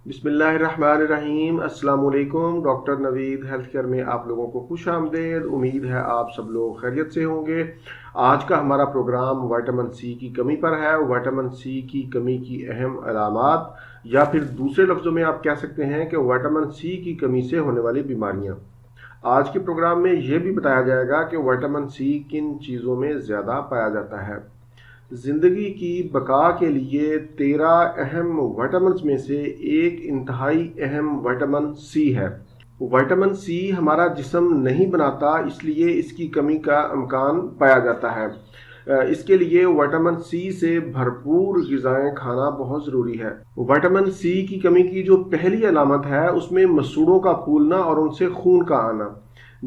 بسم اللہ الرحمن الرحیم۔ السلام علیکم۔ ڈاکٹر نوید ہیلتھ کیئر میں آپ لوگوں کو خوش آمدید۔ امید ہے آپ سب لوگ خیریت سے ہوں گے۔ آج کا ہمارا پروگرام وٹامن سی کی کمی پر ہے۔ وٹامن سی کی کمی کی اہم علامات، یا پھر دوسرے لفظوں میں آپ کہہ سکتے ہیں کہ وٹامن سی کی کمی سے ہونے والی بیماریاں۔ آج کے پروگرام میں یہ بھی بتایا جائے گا کہ وٹامن سی کن چیزوں میں زیادہ پایا جاتا ہے۔ زندگی کی بقا کے لیے 13 اہم وٹامنز میں سے ایک انتہائی اہم وٹامن سی ہے۔ وٹامن سی ہمارا جسم نہیں بناتا، اس لیے اس کی کمی کا امکان پایا جاتا ہے۔ اس کے لیے وٹامن سی سے بھرپور غذائیں کھانا بہت ضروری ہے۔ وٹامن سی کی کمی کی جو پہلی علامت ہے اس میں مسوڑوں کا پھولنا اور ان سے خون کا آنا۔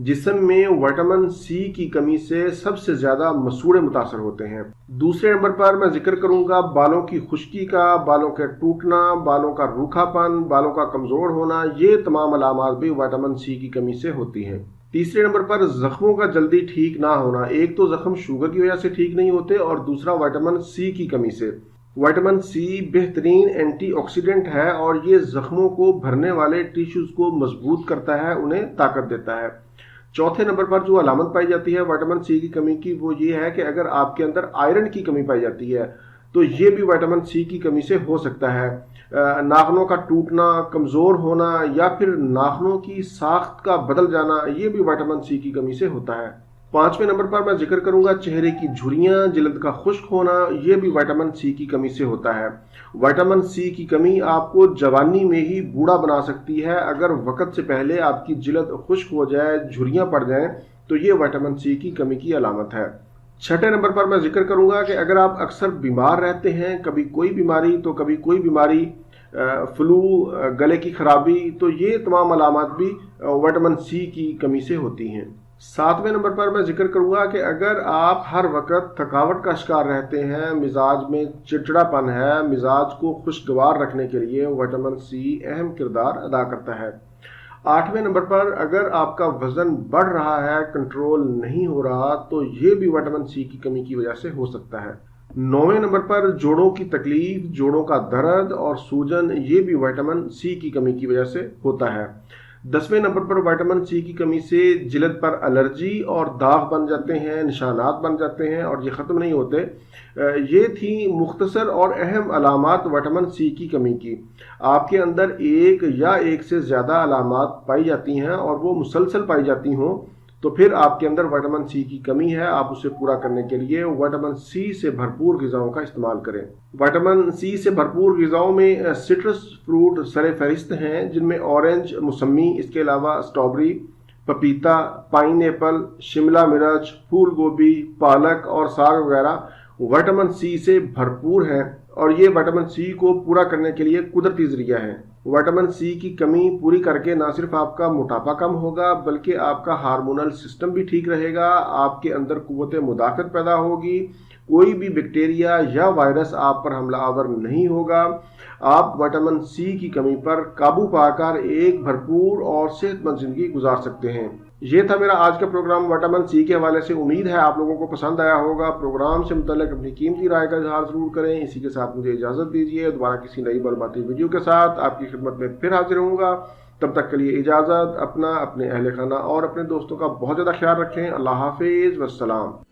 جسم میں وٹامن سی کی کمی سے سب سے زیادہ مسوڑے متاثر ہوتے ہیں۔ دوسرے نمبر پر میں ذکر کروں گا بالوں کی خشکی کا، بالوں کے ٹوٹنا، بالوں کا روکھا پن، بالوں کا کمزور ہونا۔ یہ تمام علامات بھی وٹامن سی کی کمی سے ہوتی ہیں۔ تیسرے نمبر پر زخموں کا جلدی ٹھیک نہ ہونا۔ ایک تو زخم شوگر کی وجہ سے ٹھیک نہیں ہوتے، اور دوسرا وٹامن سی کی کمی سے۔ وٹامن سی بہترین اینٹی آکسیڈنٹ ہے اور یہ زخموں کو بھرنے والے ٹیشوز کو مضبوط کرتا ہے، انہیں طاقت دیتا ہے۔ چوتھے نمبر پر جو علامت پائی جاتی ہے وٹامن سی کی کمی کی، وہ یہ ہے کہ اگر آپ کے اندر آئرن کی کمی پائی جاتی ہے تو یہ بھی وٹامن سی کی کمی سے ہو سکتا ہے۔ ناخنوں کا ٹوٹنا، کمزور ہونا، یا پھر ناخنوں کی ساخت کا بدل جانا، یہ بھی وٹامن سی کی کمی سے ہوتا ہے۔ پانچویں نمبر پر میں ذکر کروں گا چہرے کی جھریاں، جلد کا خشک ہونا، یہ بھی وٹامن سی کی کمی سے ہوتا ہے۔ وٹامن سی کی کمی آپ کو جوانی میں ہی بوڑھا بنا سکتی ہے۔ اگر وقت سے پہلے آپ کی جلد خشک ہو جائے، جھریاں پڑ جائیں، تو یہ وٹامن سی کی کمی کی علامت ہے۔ چھٹے نمبر پر میں ذکر کروں گا کہ اگر آپ اکثر بیمار رہتے ہیں، کبھی کوئی بیماری تو کبھی کوئی بیماری، فلو، گلے کی خرابی، تو یہ تمام علامات بھی وٹامن سی کی کمی سے ہوتی ہیں۔ ساتویں نمبر پر میں ذکر کروں گا کہ اگر آپ ہر وقت تھکاوٹ کا شکار رہتے ہیں، مزاج میں چڑچڑا پن ہے، مزاج کو خوشگوار رکھنے کے لیے وٹامن سی اہم کردار ادا کرتا ہے۔ آٹھویں نمبر پر اگر آپ کا وزن بڑھ رہا ہے، کنٹرول نہیں ہو رہا، تو یہ بھی وٹامن سی کی کمی کی وجہ سے ہو سکتا ہے۔ نویں نمبر پر جوڑوں کی تکلیف، جوڑوں کا درد اور سوجن، یہ بھی وٹامن سی کی کمی کی وجہ سے ہوتا ہے۔ 10ویں نمبر پر وٹامن سی کی کمی سے جلد پر الرجی اور داغ بن جاتے ہیں، نشانات بن جاتے ہیں اور یہ ختم نہیں ہوتے۔ یہ تھی مختصر اور اہم علامات وٹامن سی کی کمی کی۔ آپ کے اندر ایک یا ایک سے زیادہ علامات پائی جاتی ہیں اور وہ مسلسل پائی جاتی ہوں، تو پھر آپ کے اندر وٹامن سی کی کمی ہے۔ آپ اسے پورا کرنے کے لیے وٹامن سی سے بھرپور غذاؤں کا استعمال کریں۔ وٹامن سی سے بھرپور غذاؤں میں سٹرس فروٹ سر فہرست ہیں، جن میں اورنج، موسمی، اس کے علاوہ اسٹرابری، پپیتا، پائن ایپل، شملہ مرچ، پھول گوبھی، پالک اور ساگ وغیرہ وٹامن سی سے بھرپور ہیں، اور یہ وٹامن سی کو پورا کرنے کے لیے قدرتی ذریعہ ہیں۔ وٹامن سی کی کمی پوری کر کے نہ صرف آپ کا موٹاپا کم ہوگا، بلکہ آپ کا ہارمونل سسٹم بھی ٹھیک رہے گا، آپ کے اندر قوت مدافعت پیدا ہوگی، کوئی بھی بیکٹیریا یا وائرس آپ پر حملہ آور نہیں ہوگا۔ آپ وٹامن سی کی کمی پر قابو پا کر ایک بھرپور اور صحت مند زندگی گزار سکتے ہیں۔ یہ تھا میرا آج کا پروگرام وٹامن سی کے حوالے سے۔ امید ہے آپ لوگوں کو پسند آیا ہوگا۔ پروگرام سے متعلق اپنی قیمتی رائے کا اظہار ضرور کریں۔ اسی کے ساتھ مجھے اجازت دیجیے، دوبارہ کسی نئی معلوماتی ویڈیو کے ساتھ آپ کی خدمت میں پھر حاضر ہوں گا۔ تب تک کے لیے اجازت۔ اپنا، اپنے اہل خانہ اور اپنے دوستوں کا بہت زیادہ خیال رکھیں۔ اللہ حافظ والسلام۔